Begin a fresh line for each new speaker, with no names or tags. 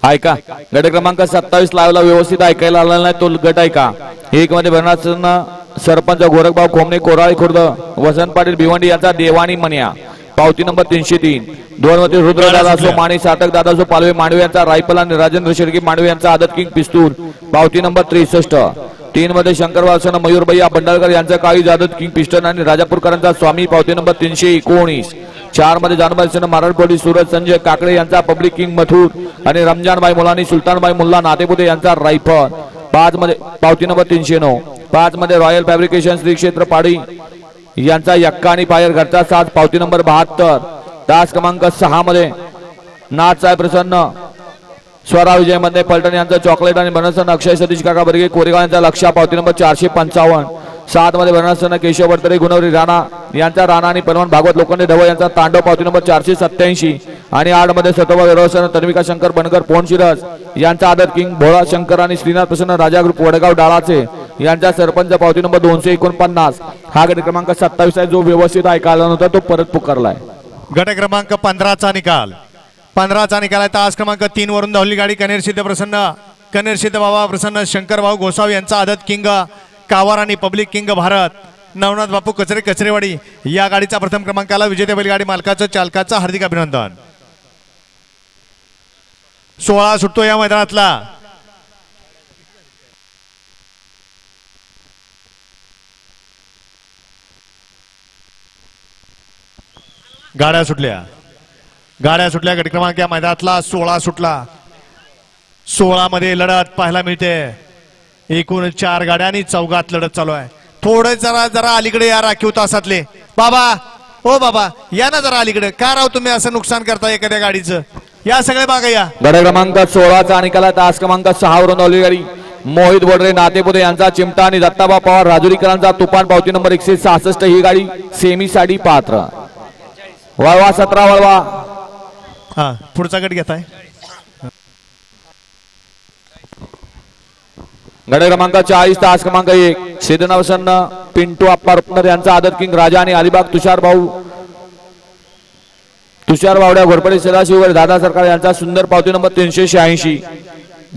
ऐका गट क्रमांक 27 लावला व्यवस्थित ऐकायला आला नाही तो गट ऐका. 1 मध्ये भरणासना सरपंच गोरखभाऊ खोमणे कोराळे खुर्द वसंत पाटील भिवंडी यांचा देवाणी मन्या पावती नंबर 303. 2 मध्ये रुद्रदादा असो माने साटक दादा असो पालवे मांडवे यांचा रायफल आणि राजेंद्र शेळके मांडवे यांचा आदत किंग पिस्तूल पावती नंबर 63. 3 मध्ये शंकर वासना मयूरभैया बंडाळकर यांचा काळी जादत किंग पिस्टन आणि राजापूरकरांचा स्वामी पावती नंबर 319. 4 मध्ये जानबाई मारड पोलीस सूरज संजय काकडे यांचा पब्लिक किंग मथुर आणि रमजानबाई मुलानी सुलतानबाई मुल्ला नातेपुते यांचा रायफल 5 मध्ये पावती नंबर 309. 5 मध्ये रॉयल फॅब्रिकेशन श्री क्षेत्र पाडी यांचा यक्का आणि पायर घरचा 7 पावती नंबर 72. तास क्रमांक 6 मध्ये नाथसाहेब प्रसन्न स्वरा विजय मध्ये पलटण यांचा चॉकलेट आणि बनसन अक्षय सतीश काका बर्गे कोरेगाव यांचा लक्षा पावती नंबर 455. 7 मध्ये बनसन केशव बडतरे गुणवरी राणा यांचा राणा आणि पलवान भागवत लोखंडे ढवळ यांचा तांडव पावती नंबर 487. आणि 8 मध्ये सतोबा व्यवस्थान तन्विका शंकर बनकर पोनशिरस यांचा आदत किंग भोळा शंकर आणि श्रीनाथ प्रसन्न राजा ग्रुप वडगाव डाळाचे यांचा सरपंच पावती नंबर 249. हा गट क्रमांक 27 आहे. जो व्यवस्थित ऐकायला नव्हता तो परत पुकारलाय.
गट क्रमांक 15चा निकाल 15चा निकाल आहे. तास क्रमांक 3 वरून धावली गाडी कनेर सिद्ध बाबा प्रसन्न शंकर भाऊ गोसावी यांचा आदत किंग कावार आणि पब्लिक किंग भारत नवनाथ बापू कचरेवाडी या गाडीचा प्रथम क्रमांकाला विजेते बैलगाडी मालकाचं चालकाचं हार्दिक अभिनंदन. 16 सुटतो या मैदानातला. गाड्या सुटल्या गट क्रमांक या मैदानातला 16 सुटला. 16 मध्ये लढत पाहायला मिळते. एकूण 4 गाड्या आणि चौघात लढत चालू आहे. थोडे जरा अलीकडे या राखीव तासातले बाबा ओ बाबा या ना जरा अलीकडे. का राव तुम्ही असं नुकसान करता एखाद्या गाडीचं. या सगळे मागे या.
गट क्रमांक 16चा निकाल तास क्रमांक 6 वरून धावली गाडी मोहित बोडरे नातेपुते यांचा चिमटा आणि दत्ताबा पवार राजुरीकरांचा तुफान पावती नंबर 166. ही गाडी सेमी साठी पात्र. वळवा 17 वळवा.
हा पुढचा गट घेताय.
गट क्रमांक 40 तास क्रमांक 1 सिद्धनवसन पिंटू अप्पा रुपनर यांचा आदत किंग राजा आणि अलिबाग तुषार बावड्या घोरपडे सदाशिव दादा सरकार यांचा सुंदर पावती नंबर 386.